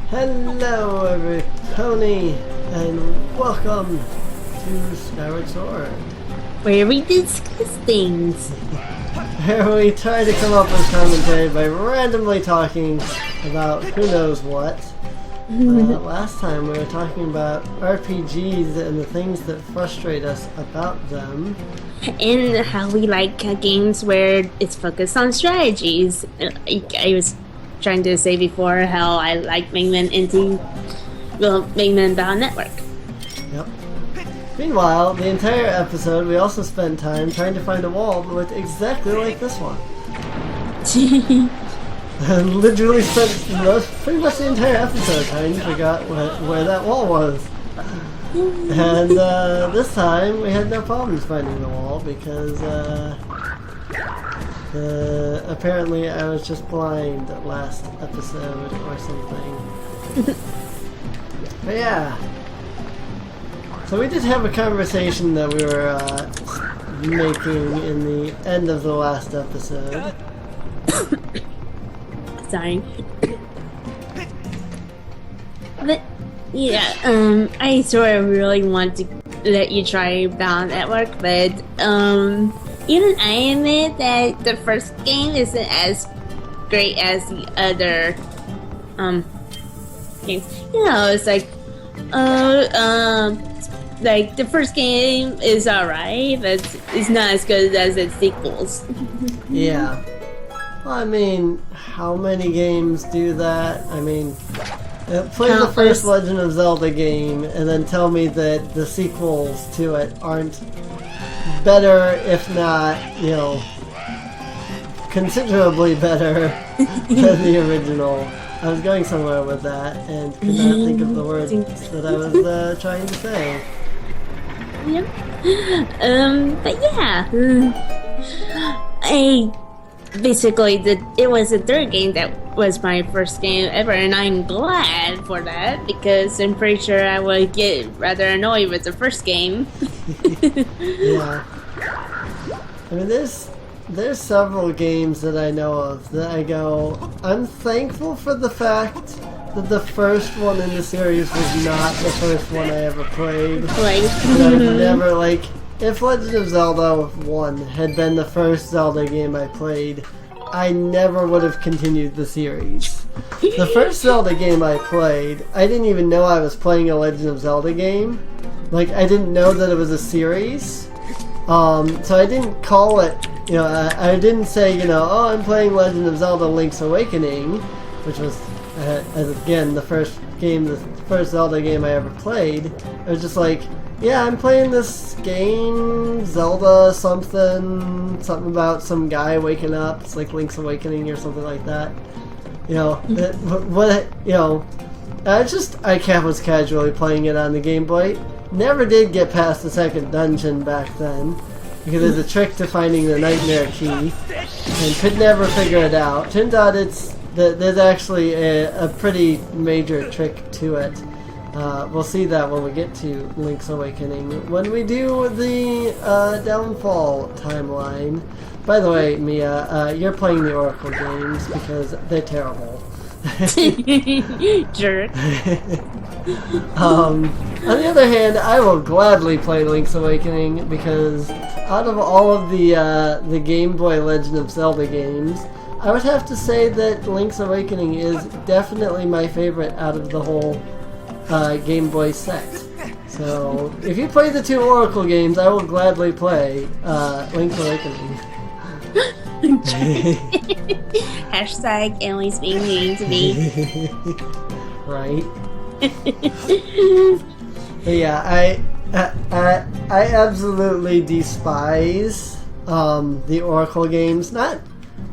Hello everybody, and welcome to Skyward Sword, where we discuss things. where we try to come up with commentary by randomly talking about who knows what. Last time we were talking about RPGs and the things that frustrate us about them. And how we like games where it's focused on strategies. I was trying to say before how I like Mingman Bound Network. Yep. Meanwhile, the entire episode we also spent time trying to find a wall that looked exactly like this one. And literally spent pretty much the entire episode trying to figure out where that wall was. And this time we had no problems finding the wall because apparently I was just blind last episode or something. But yeah. So we did have a conversation that we were making in the end of the last episode. Sorry. But yeah, I sort of really want to let you try Bound Network, but even I admit that the first game isn't as great as the other games. You know, it's like the first game is alright, but it's not as good as its sequels. Yeah. Well, I mean, how many games do that? I mean, play the first Legend of Zelda game and then tell me that the sequels to it aren't better, if not, you know, considerably better than the original. I was going somewhere with that and could not think of the words that I was trying to say. Yep. But yeah. It was the third game that was my first game ever, and I'm glad for that because I'm pretty sure I would get rather annoyed with the first game. Yeah. I mean, there's several games that I know of that I go, I'm thankful for the fact that the first one in the series was not the first one I ever played. Like, I've never, like, if Legend of Zelda 1 had been the first Zelda game I played, I never would have continued the series. The first Zelda game I played, I didn't even know I was playing a Legend of Zelda game. Like, I didn't know that it was a series. So I didn't call it, you know, I didn't say, you know, oh, I'm playing Legend of Zelda Link's Awakening, which was, again, the first Zelda game I ever played. It was just like, yeah, I'm playing this game, Zelda something about some guy waking up. It's like Link's Awakening or something like that. You know, I was casually playing it on the Game Boy. Never did get past the second dungeon back then because there's a trick to finding the Nightmare Key and could never figure it out. Turns out there's actually a pretty major trick to it. We'll see that when we get to Link's Awakening. When we do the Downfall timeline. By the way, Mia, you're playing the Oracle games because they're terrible. Jerk. On the other hand, I will gladly play Link's Awakening because out of all of the Game Boy Legend of Zelda games, I would have to say that Link's Awakening is definitely my favorite out of the whole Game Boy set. So, if you play the two Oracle games, I will gladly play Link's Awakening. Hashtag Ellie's being mean to me. Right. But yeah, I absolutely despise the Oracle games. Not,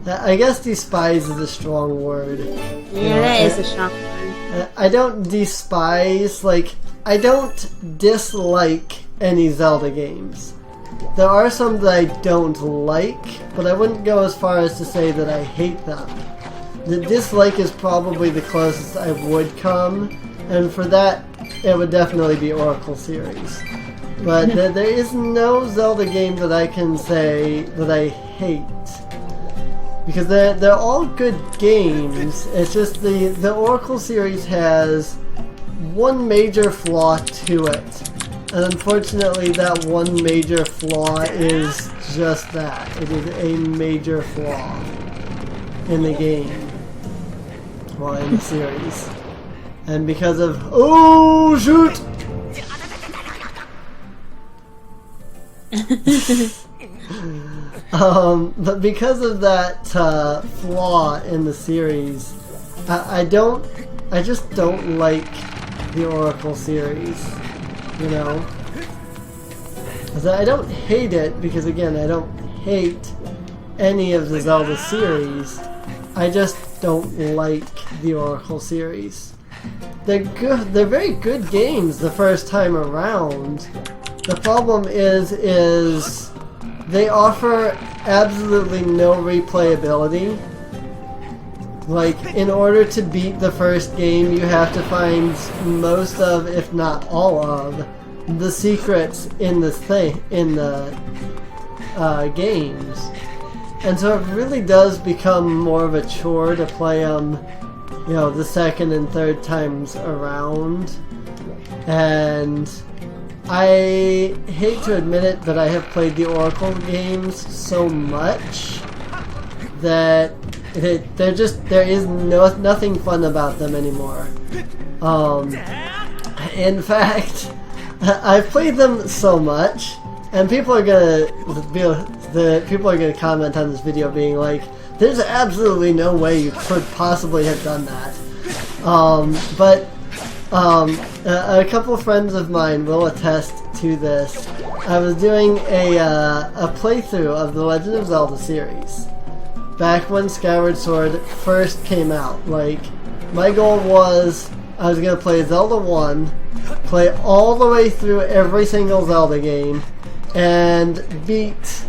I guess despise is a strong word. Yeah, that is a strong word. I don't despise, like, I don't dislike any Zelda games. There are some that I don't like, but I wouldn't go as far as to say that I hate them. The dislike is probably the closest I would come, and for that, it would definitely be Oracle series. But there is no Zelda game that I can say that I hate. because they're all good games. It's just the Oracle series has one major flaw to it, and unfortunately that one major flaw is just that. It is a major flaw in the game, well, in the series. And because of... Oh, shoot! But because of that flaw in the series, I just don't like the Oracle series, you know? I don't hate it, because again, I don't hate any of the Zelda series. I just don't like the Oracle series. They're good. They're very good games the first time around. The problem is they offer absolutely no replayability. Like, in order to beat the first game, you have to find most of, if not all of, the secrets in the games. And so it really does become more of a chore to play them, you know, the second and third times around. And I hate to admit it, but I have played the Oracle games so much that there is nothing fun about them anymore. In fact, I've played them so much, and people are gonna comment on this video being like, "There's absolutely no way you could possibly have done that." But a couple friends of mine will attest to this. I was doing a playthrough of the Legend of Zelda series back when Skyward Sword first came out. Like, my goal was I was gonna play Zelda 1, play all the way through every single Zelda game, and beat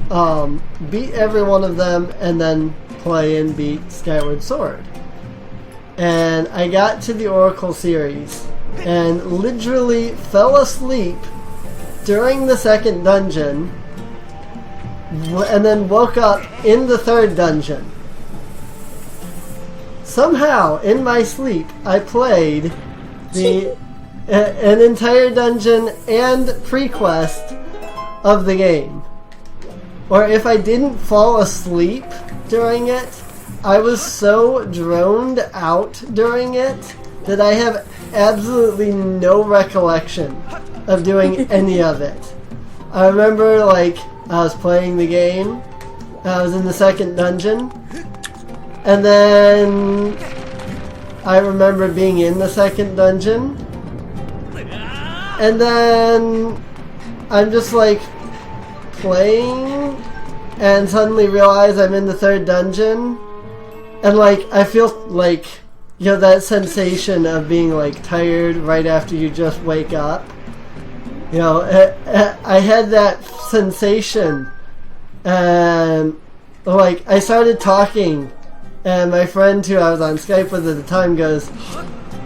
every one of them, and then play and beat Skyward Sword. And I got to the Oracle series and literally fell asleep during the second dungeon, and then woke up in the third dungeon. Somehow, in my sleep, I played an entire dungeon and pre-quest of the game. Or if I didn't fall asleep during it, I was so droned out during it that I have absolutely no recollection of doing any of it. I remember, like, I was playing the game, I was in the second dungeon, and then I remember being in the second dungeon, and then I'm just like playing and suddenly realize I'm in the third dungeon, and like I feel like, you know, that sensation of being like tired right after you just wake up. You know, I had that sensation, and like I started talking, and my friend who I was on Skype with at the time goes,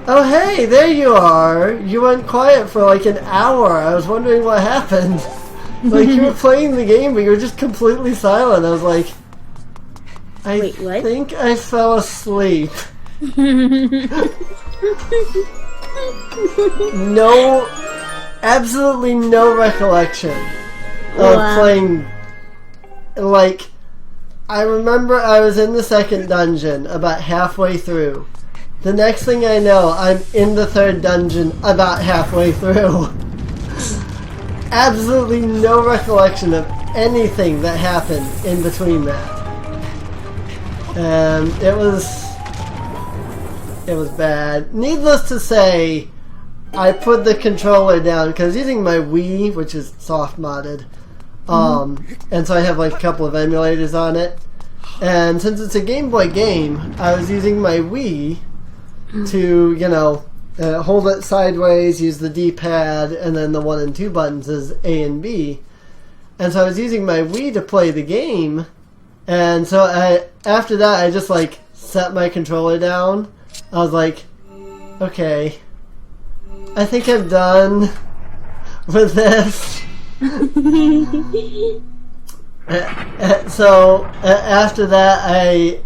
"Oh hey, there you are! You went quiet for like an hour. I was wondering what happened. Like, you were playing the game, but you were just completely silent." I was like, I think I fell asleep. Absolutely no recollection of playing. Like, I remember I was in the second dungeon about halfway through. The next thing I know, I'm in the third dungeon about halfway through. Absolutely no recollection of anything that happened in between that. And it was bad. Needless to say, I put the controller down because I was using my Wii, which is soft modded. And so I have like a couple of emulators on it. And since it's a Game Boy game, I was using my Wii to, you know, hold it sideways, use the D-pad, and then the 1 and 2 buttons is A and B. And so I was using my Wii to play the game, and so after that I just like set my controller down. I was like, okay, I think I'm done with this. So after that, I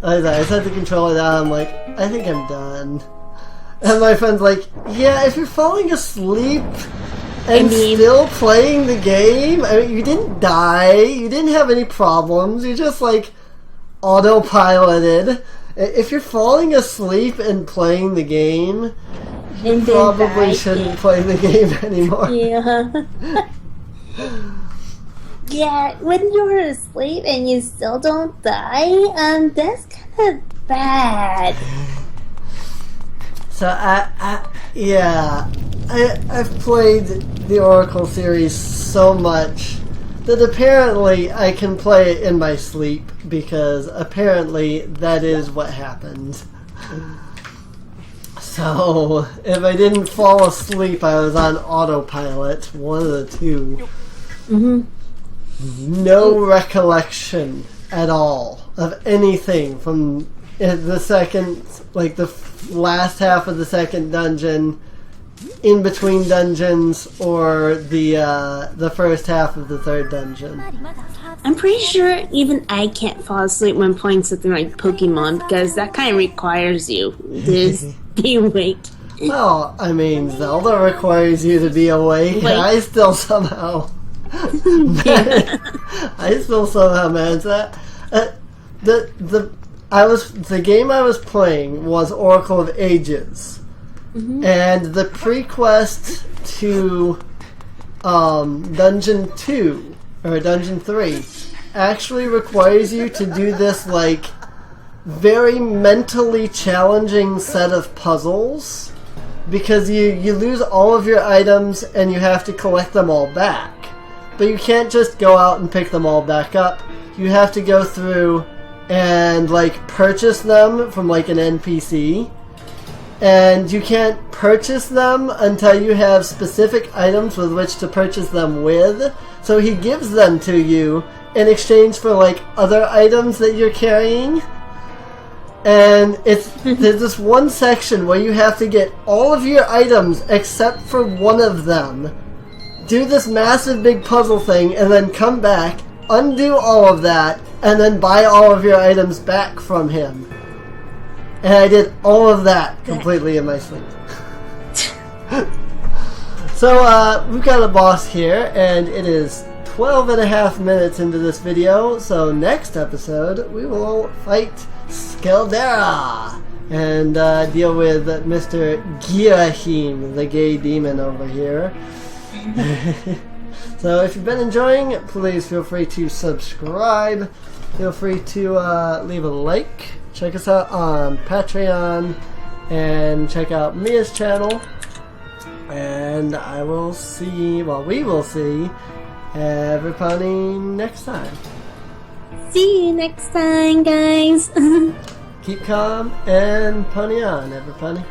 set the controller down. I'm like, I think I'm done. And my friend's like, yeah, if you're falling asleep and still playing the game, I mean, you didn't die, you didn't have any problems, you just like autopiloted. If you're falling asleep and playing the game, you probably shouldn't play the game anymore. Yeah. Yeah, when you're asleep and you still don't die, that's kind of bad. So I've played the Oracle series so much that apparently I can play it in my sleep, because apparently that is what happens. So if I didn't fall asleep, I was on autopilot, one of the two. No recollection at all of anything from the second, like the last half of the second dungeon, in between dungeons, or the first half of the third dungeon. I'm pretty sure even I can't fall asleep when playing something like Pokemon, because that kind of requires you to be awake. Well, I mean, Zelda requires you to be awake, and I still somehow manage that. The game I was playing was Oracle of Ages, and the pre-quest to Dungeon 2 or Dungeon 3 actually requires you to do this like very mentally challenging set of puzzles, because you lose all of your items and you have to collect them all back. But you can't just go out and pick them all back up. You have to go through and like purchase them from like an NPC, and you can't purchase them until you have specific items with which to purchase them with. So he gives them to you in exchange for like other items that you're carrying. And there's this one section where you have to get all of your items except for one of them, do this massive big puzzle thing, and then come back, undo all of that, and then buy all of your items back from him. And I did all of that completely in my sleep. So we've got a boss here, and it is 12 and a half minutes into this video. So next episode we will fight Skaldera and deal with Mr. Girahim, the gay demon over here. So if you've been enjoying, please feel free to subscribe. Feel free to leave a like. Check us out on Patreon, and check out Mia's channel. And we will see everybody next time. See you next time, guys. Keep calm and pony on, everybody.